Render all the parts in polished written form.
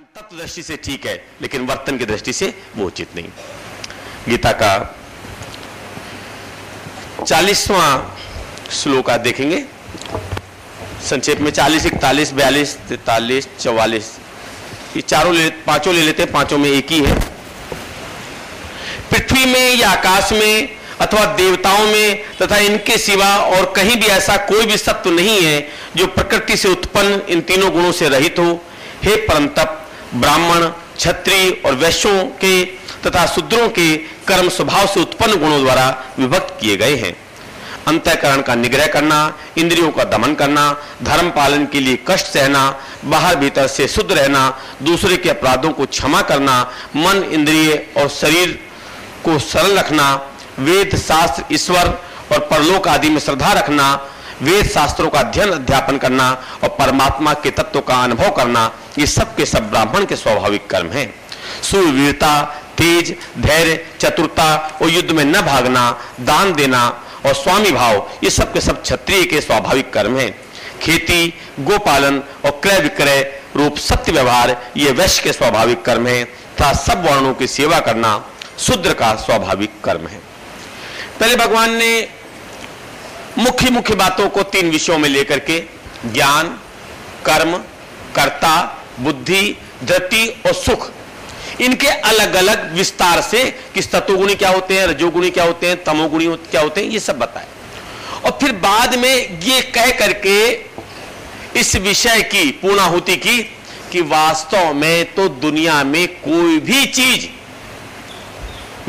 तत्व दृष्टि से ठीक है, लेकिन वर्तन की दृष्टि से वो उचित नहीं। गीता का 40वां श्लोक आप देखेंगे संक्षेप में, 40, 41, 42, 43, 44, ये पांचों ले लेते हैं, पांचों में एक ही है। पृथ्वी में या आकाश में अथवा देवताओं में तथा इनके सिवा और कहीं भी ऐसा कोई भी सत्व नहीं है जो प्रकृति से उत्पन्न इन तीनों गुणों से रहित हो। हे परंतप, ब्राह्मण, क्षत्रिय और वैश्यों के तथा शूद्रों के कर्म स्वभाव से उत्पन्न गुणों द्वारा विभक्त किए गए हैं। अंतःकरण का निग्रह करना, इंद्रियों का दमन करना, धर्म पालन के लिए कष्ट सहना, बाहर भीतर से शुद्ध रहना, दूसरे के अपराधों को क्षमा करना, मन, इंद्रिय और शरीर को सरल रखना, वेद शास्त्र, ईश्वर और परलोक आदि में श्रद्धा रखना, वेद शास्त्रों का अध्ययन अध्यापन करना और परमात्मा के तत्व का अनुभव करना, ये सब के सब ब्राह्मण के स्वाभाविक कर्म हैं। सूरवीरता, तेज, धैर्य, चतुरता और युद्ध में न भागना, दान देना और स्वामी भाव, ये सब के सब क्षत्रिय के स्वाभाविक कर्म हैं। खेती, गोपालन और क्रय विक्रय रूप सत्य व्यवहार, ये वैश्य के स्वाभाविक कर्म हैं तथा सब वर्णों की सेवा करना शूद्र का स्वाभाविक कर्म है। पहले भगवान ने मुख्य मुख्य बातों को 3 विषयों में लेकर के ज्ञान, कर्म, कर्ता, बुद्धि, धृति और सुख, इनके अलग अलग विस्तार से कि सतोगुणी क्या होते हैं, रजोगुणी क्या होते हैं, तमोगुणी क्या होते हैं, ये सब बताए। और फिर बाद में ये कह करके इस विषय की पूर्णाहुति की कि वास्तव में तो दुनिया में कोई भी चीज,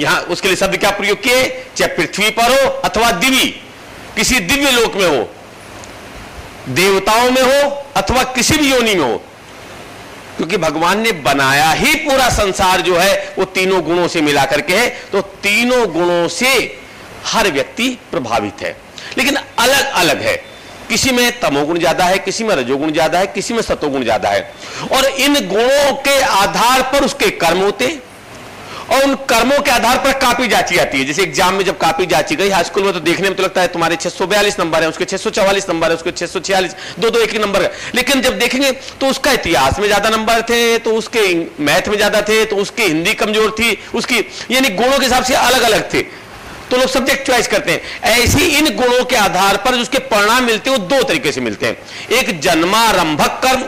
यहां उसके लिए शब्द क्या प्रयोग किए, चाहे पृथ्वी पर हो अथवा दिव्य, किसी दिव्य लोक में हो, देवताओं में हो अथवा किसी भी योनि में हो, क्योंकि भगवान ने बनाया ही पूरा संसार जो है वो तीनों गुणों से मिलाकर के है, तो तीनों गुणों से हर व्यक्ति प्रभावित है, लेकिन अलग अलग है। किसी में तमोगुण ज्यादा है, किसी में रजोगुण ज्यादा है, किसी में सतोगुण ज्यादा है, और इन गुणों के आधार पर उसके कर्म होते और उन कर्मों के आधार पर कॉपी जांची जाती है। जैसे एग्जाम में जब कॉपी जांची गई हाई स्कूल में, तो देखने में तो लगता है तुम्हारे 642 नंबर है, उसके 644 नंबर है, उसके 646, दो एक ही नंबर है, लेकिन जब देखेंगे तो उसका इतिहास में ज्यादा नंबर थे, तो उसके मैथ में ज्यादा थे, तो उसकी हिंदी कमजोर थी, उसकी यानी गुणों के हिसाब से अलग अलग थे, तो लोग सब्जेक्ट चॉइस करते हैं। ऐसे ही इन गुणों के आधार पर उसके परिणाम मिलते हैं, वो 2 तरीके से मिलते हैं, एक जन्मारंभक कर्म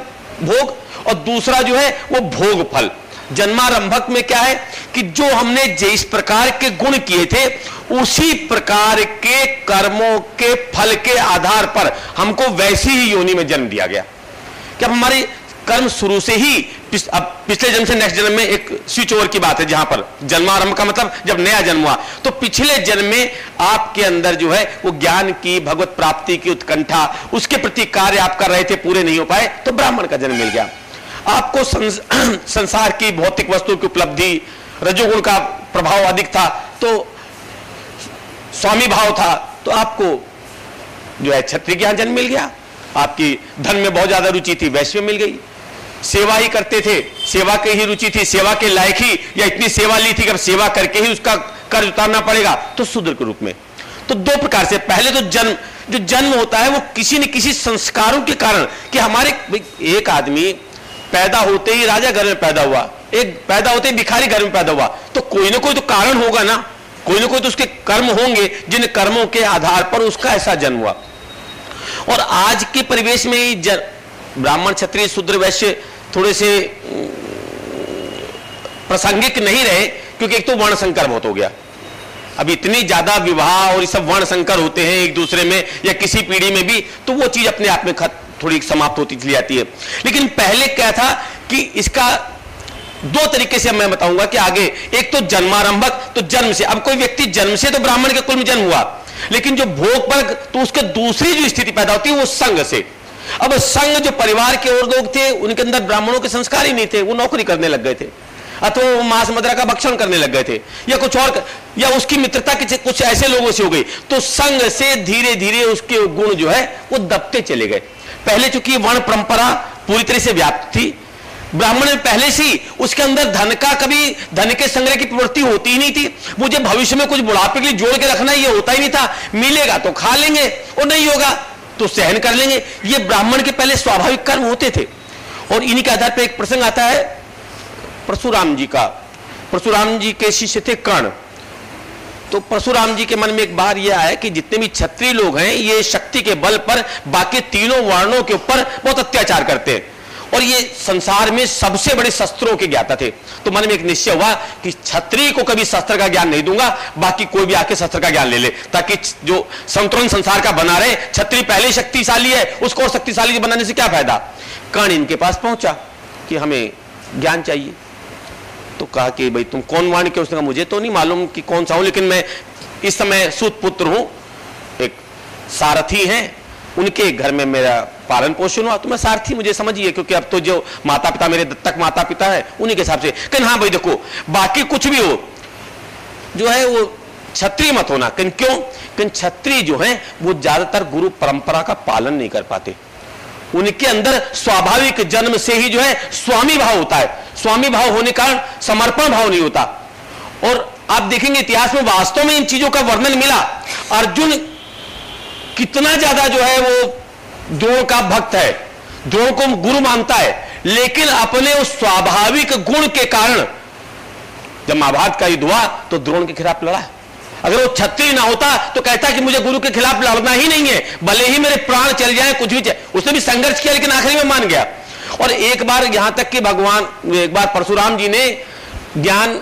भोग और दूसरा जो है वो भोग फल। जन्मारंभक में क्या है कि जो हमने जिस प्रकार के गुण किए थे उसी प्रकार के कर्मों के फल के आधार पर हमको वैसी ही योनि में जन्म दिया गया। क्या हमारी कर्म शुरू से ही अब पिछले जन्म से नेक्स्ट जन्म में एक स्विच ओवर की बात है, जहां पर जन्मारंभ का मतलब जब नया जन्म हुआ, तो पिछले जन्म में आपके अंदर जो है वो ज्ञान की, भगवत प्राप्ति की उत्कंठा, उसके प्रति कार्य आप कर रहे थे, पूरे नहीं हो पाए, तो ब्राह्मण का जन्म मिल गया। आपको संसार की भौतिक वस्तु की उपलब्धि, रजोगुण का प्रभाव अधिक था तो स्वामी भाव था, तो आपको जो है क्षत्रिय ज्ञान जन्म मिल गया। आपकी धन में बहुत ज्यादा रुचि थी, वैश्य मिल गई। सेवा ही करते थे, सेवा की ही रुचि थी, सेवा के लायक ही, या इतनी सेवा ली थी कि अब सेवा करके ही उसका कर्ज उतारना पड़ेगा, तो शूद्र के रूप में। तो 2 प्रकार से, पहले तो जो जन्म होता है वो किसी न किसी संस्कारों के कारण, कि हमारे एक आदमी पैदा होते ही राजा घर में पैदा हुआ, एक पैदा होते ही भिखारी घर में पैदा हुआ, तो कोई ना कोई तो कारण होगा ना, कोई ना कोई तो उसके कर्म होंगे जिन कर्मों के आधार पर उसका ऐसा जन्म हुआ। और आज के परिवेश में ही ब्राह्मण, क्षत्रिय, शूद्र, वैश्य थोड़े से प्रासंगिक नहीं रहे, क्योंकि एक तो वर्ण संकर बहुत हो गया। अब इतनी ज्यादा विवाह और ये सब वर्ण संकर होते हैं एक दूसरे में, या किसी पीढ़ी में भी, तो वो चीज अपने आप में थोड़ी समाप्त होती चली जाती है। लेकिन पहले क्या था कि इसका 2 तरीके से मैं बताऊंगा कि आगे, एक तो जन्मारंभक, तो जन्म से, अब कोई व्यक्ति जन्म से तो ब्राह्मण के कुल में जन्म हुआ, लेकिन जो भोग पर, तो उसके दूसरी जो स्थिति पैदा होती है वो संघ से। अब संघ जो परिवार के और लोग थे उनके अंदर ब्राह्मणों के संस्कार ही नहीं थे, वो नौकरी करने लग गए थे, अथवा वो मांस मदिरा का भक्षण करने लग गए थे, या कुछ और, या उसकी मित्रता के कुछ ऐसे लोगों से हो गई, तो संघ से धीरे धीरे उसके गुण जो है वो दबते चले गए। पहले चूंकि वर्ण परंपरा पूरी तरह से व्याप्त थी, ब्राह्मण में पहले से ही उसके अंदर धन का, कभी धन के संग्रह की प्रवृत्ति होती ही नहीं थी। मुझे भविष्य में कुछ बुढ़ापे के लिए जोड़ के रखना, ये होता ही नहीं था। मिलेगा तो खा लेंगे और नहीं होगा तो सहन कर लेंगे, ये ब्राह्मण के पहले स्वाभाविक कर्म होते थे। और इन्हीं के आधार पर एक प्रसंग आता है परशुराम जी का, परशुराम जी के शिष्य थे कर्ण। तो परशुराम जी के मन में एक बार यह आया कि जितने भी क्षत्रिय लोग हैं ये शक्ति के बल पर बाकी तीनों वर्णों के ऊपर बहुत अत्याचार करते हैं और ये संसार में सबसे बड़े शस्त्रों के ज्ञाता थे। तो मन में एक निश्चय हुआ कि क्षत्रिय को कभी शस्त्र का ज्ञान नहीं दूंगा, बाकी कोई भी आके शस्त्र का ज्ञान ले ले, ताकि जो संतुलन संसार का बना रहे। क्षत्रिय पहले शक्तिशाली है, उसको और शक्तिशाली बनाने से क्या फायदा। कर्ण इनके पास पहुंचा कि हमें ज्ञान चाहिए। तो कहा कि भाई तुम कौन वाणी के। उसने कहा मुझे तो नहीं मालूम कि कौन सा हूं, लेकिन मैं इस समय सूत पुत्र हूं, एक सारथी हैं, उनके घर में मेरा पालन पोषण हुआ, तो मैं सारथी मुझे समझिए, क्योंकि अब तो जो माता पिता मेरे दत्तक माता पिता है उन्हीं के हिसाब से। कहन हाँ भाई देखो बाकी कुछ भी हो जो है वो क्षत्रिय मत होना। क्यों? क्योंकि क्षत्रिय जो है वो ज्यादातर गुरु परंपरा का पालन नहीं कर पाते। उनके अंदर स्वाभाविक जन्म से ही जो है स्वामी भाव होता है, स्वामी भाव होने का समर्पण भाव नहीं होता। और आप देखेंगे इतिहास में वास्तव में इन चीजों का वर्णन मिला। अर्जुन कितना ज्यादा जो है वो द्रोण का भक्त है, द्रोण को गुरु मानता है, लेकिन अपने उस स्वाभाविक गुण के कारण जब महाभारत का युद्ध हुआ तो द्रोण के खिलाफ लड़ा। अगर वो क्षत्रिय ना होता तो कहता कि मुझे गुरु के खिलाफ लड़ना ही नहीं है, भले ही मेरे प्राण चल जाए, कुछ भी चाहे। उसने भी संघर्ष किया लेकिन आखिरी में मान गया। और एक बार यहां तक कि भगवान एक बार परशुराम जी ने ज्ञान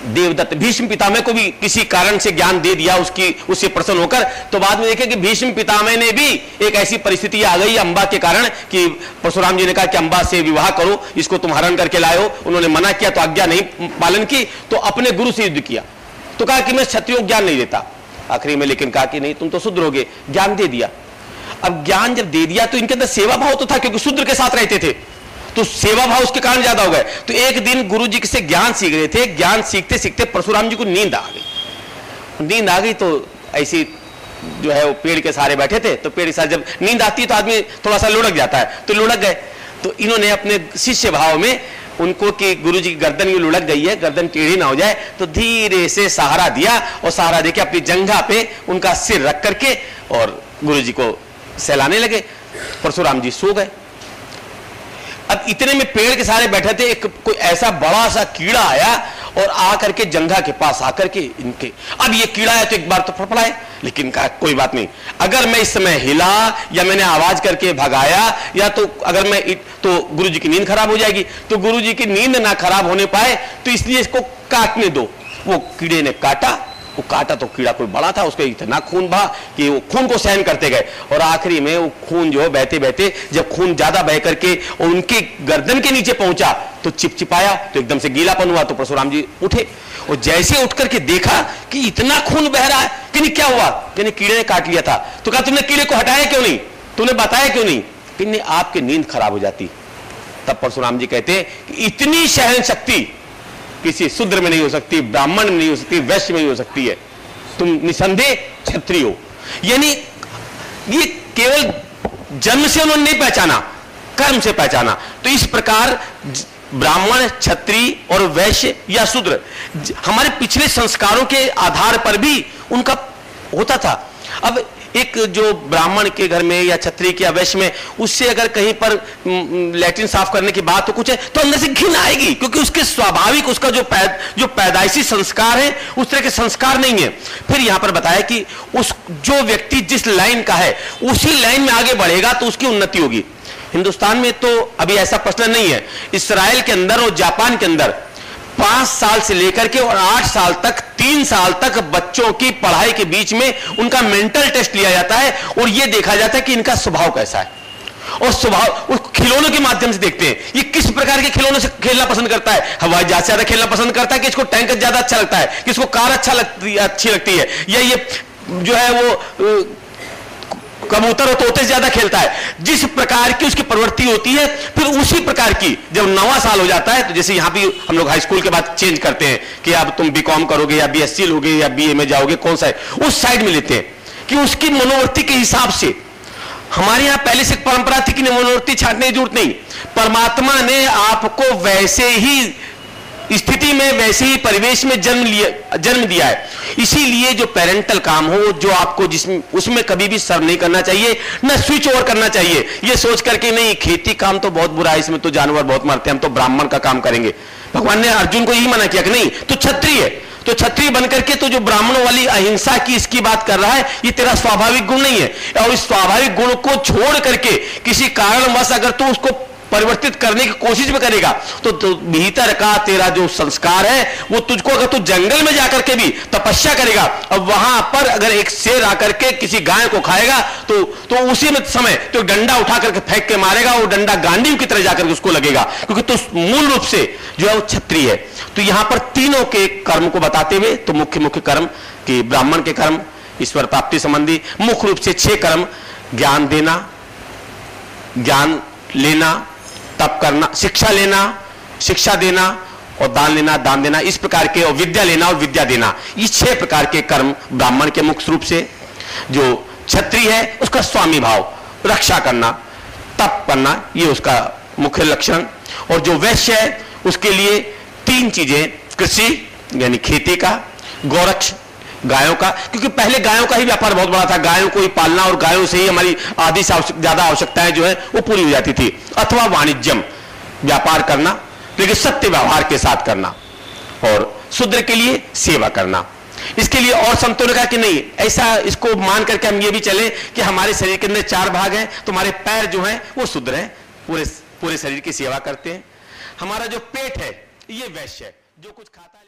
देवदत्त भीष्म पितामह को भी किसी कारण से ज्ञान दे दिया, उससे प्रसन्न होकर। तो बाद में देखे कि भीष्म पितामह ने भी एक ऐसी परिस्थिति आ गई अंबा के कारण कि परशुराम जी ने कहा कि अंबा से विवाह करो, इसको तुम हरण करके लाए हो। उन्होंने मना किया तो आज्ञा नहीं पालन की, तो अपने गुरु से युद्ध किया। तो कहा कि मैं क्षत्रियों को ज्ञान नहीं देता आखिरी में, लेकिन कहा कि नहीं तुम तो शूद्र होगे, ज्ञान दे दिया। अब ज्ञान जब दे दिया तो इनके अंदर सेवा भाव तो था, क्योंकि शूद्र के साथ रहते थे, तो सेवा भाव उसके कारण ज्यादा हो गए। तो एक दिन गुरु जी से ज्ञान सीख रहे थे, ज्ञान सीखते सीखते परशुराम जी को नींद आ गई। नींद आ गई तो ऐसी जो है वो पेड़ के सहारे बैठे थे, तो पेड़ के सहारे जब नींद आती है तो आदमी थोड़ा सा लुढ़क जाता है, तो लुढ़क गए। तो इन्होंने अपने शिष्य भाव में उनको कि गुरु जी की गर्दन में लुढ़क गई है, गर्दन टेढ़ी ना हो जाए, तो धीरे से सहारा दिया और सहारा देके अपनी जंघा पे उनका सिर रख करके और गुरु जी को सहलाने लगे। परशुराम जी सो गए। अब इतने में पेड़ के सहारे बैठे थे, एक कोई ऐसा बड़ा सा कीड़ा आया और आकर के जंघा के पास आकर के इनके, अब ये कीड़ा है तो एक बार तो फड़फड़ाए, लेकिन कहा कोई बात नहीं, अगर मैं इस समय हिला या मैंने आवाज करके भगाया या तो अगर मैं तो गुरु जी की नींद खराब हो जाएगी। तो गुरु जी की नींद ना खराब होने पाए तो इसलिए इसको काटने दो। वो कीड़े ने काटा, वो काटा तो कीड़ा कोई बड़ा था, उसको इतना खून बहा कि वो खून को सहन करते गए और आखिरी में वो खून जो बहते बहते जब खून ज्यादा बह करके उनके गर्दन के नीचे पहुंचा तो चिपचिपाया, तो एकदम से गीलापन हुआ। तो परशुराम जी उठे और जैसे उठ करके देखा कि इतना खून बह रहा है कि नहीं क्या हुआ, कि कीड़े ने काट लिया था। तो कहा तुमने कीड़े को हटाया क्यों नहीं, तुमने बताया क्यों नहीं, कि नहीं आपकी नींद खराब हो जाती। तब परशुराम जी कहते हैं कि इतनी सहन शक्ति किसी शूद्र में नहीं हो सकती, ब्राह्मण में नहीं हो सकती, वैश्य में नहीं हो सकती है, तुम निसंदेह क्षत्रिय हो। यानी ये केवल जन्म से उन्होंने नहीं पहचाना, कर्म से पहचाना। तो इस प्रकार ब्राह्मण, क्षत्रिय और वैश्य या शूद्र हमारे पिछले संस्कारों के आधार पर भी उनका होता था। अब एक जो ब्राह्मण के घर में या क्षत्रिय के वैश्य में उससे अगर कहीं पर लैट्रिन साफ करने की बात तो कुछ है तो अंदर से घिन आएगी, क्योंकि उसके स्वाभाविक उसका जो पैदाइशी संस्कार है उस तरह के संस्कार नहीं है। फिर यहां पर बताया कि उस जो व्यक्ति जिस लाइन का है उसी लाइन में आगे बढ़ेगा तो उसकी उन्नति होगी। हिंदुस्तान में तो अभी ऐसा प्रश्न नहीं है, इसराइल के अंदर और जापान के अंदर 5 साल से लेकर के और 8 साल तक 3 साल तक बच्चों की पढ़ाई के बीच में उनका मेंटल टेस्ट लिया जाता है और यह देखा जाता है कि इनका स्वभाव कैसा है। और स्वभाव उस खिलौनों के माध्यम से देखते हैं ये किस प्रकार के खिलौनों से खेलना पसंद करता है। हवाई जहाज ज्यादा खेलना पसंद करता है कि इसको टैंक ज्यादा अच्छा लगता है, कि इसको कार अच्छी लगती है, या ये जो है वो कबूतर और तोते ज्यादा खेलता है। जिस प्रकार की उसकी प्रवृत्ति होती है फिर उसी प्रकार की जब 9वां साल हो जाता है, तो जैसे यहां भी हम लोग हाई स्कूल के बाद चेंज करते हैं कि अब तुम बीकॉम करोगे या बीएससी लोगे या बीए में जाओगे, कौन सा है उस साइड में लेते हैं कि उसकी मनोवृत्ति के हिसाब से। हमारे यहां पहले से परंपरा थी कि मनोवृत्ति छांटने की जरूरत नहीं, परमात्मा ने आपको वैसे ही स्थिति में, वैसे ही परिवेश में जन्म दिया है। इसीलिए जो पेरेंटल काम हो, जो आपको जिसमें उसमें कभी भी सर्व नहीं करना चाहिए, ना स्विच ओवर करना चाहिए ये सोच करके नहीं खेती काम तो बहुत बुरा है, इसमें तो जानवर बहुत मरते हैं, हम तो ब्राह्मण का काम करेंगे। भगवान ने अर्जुन को यही मना किया कि नहीं, तो क्षत्रिय है, तो क्षत्रिय बनकर के तो जो ब्राह्मणों वाली अहिंसा की इसकी बात कर रहा है, ये तेरा स्वाभाविक गुण नहीं है। और इस स्वाभाविक गुण को छोड़ करके किसी कारणवश अगर तू उसको परिवर्तित करने की कोशिश भी करेगा तो भीतर का तेरा जो संस्कार है वो तुझको, अगर तू जंगल में जाकर के भी तपस्या करेगा और वहां पर अगर एक शेर आकर के किसी गाय को खाएगा तो उसी में समय तो डंडा उठा करके फेंक के मारेगा, वो डंडा गांडीव की तरह जाकर उसको लगेगा, क्योंकि तो मूल रूप से जो है वो क्षत्रिय है। तो यहां पर तीनों के कर्म को बताते हुए तो मुख्य कर्म कि ब्राह्मण के कर्म ईश्वर प्राप्ति संबंधी मुख्य रूप से 6 कर्म, ज्ञान देना, ज्ञान लेना, तप करना, शिक्षा लेना, शिक्षा देना और दान लेना, दान देना, इस प्रकार के, और विद्या लेना और विद्या देना, ये 6 प्रकार के कर्म ब्राह्मण के मुख्य रूप से। जो क्षत्रिय है उसका स्वामी भाव, रक्षा करना, तप करना, ये उसका मुख्य लक्षण। और जो वैश्य है उसके लिए 3 चीजें, कृषि यानी खेती का, गौरक्ष गायों का, क्योंकि पहले गायों का ही व्यापार बहुत बड़ा था, गायों को ही पालना और गायों से ही हमारी आधी से ज्यादा आवश्यकताएं जो है वो पूरी हो जाती थी। अथवा वाणिज्यम, व्यापार करना लेकिन सत्य व्यवहार के साथ करना, और शूद्र के लिए सेवा करना। इसके लिए और संतों ने कहा कि नहीं, ऐसा इसको मान करके हम ये भी चले कि हमारे शरीर के अंदर 4 भाग हैं, तुम्हारे पैर जो हैं वो शूद्र हैं, पूरे शरीर की सेवा करते हैं। हमारा जो पेट है ये वैश्य है, जो कुछ खाता है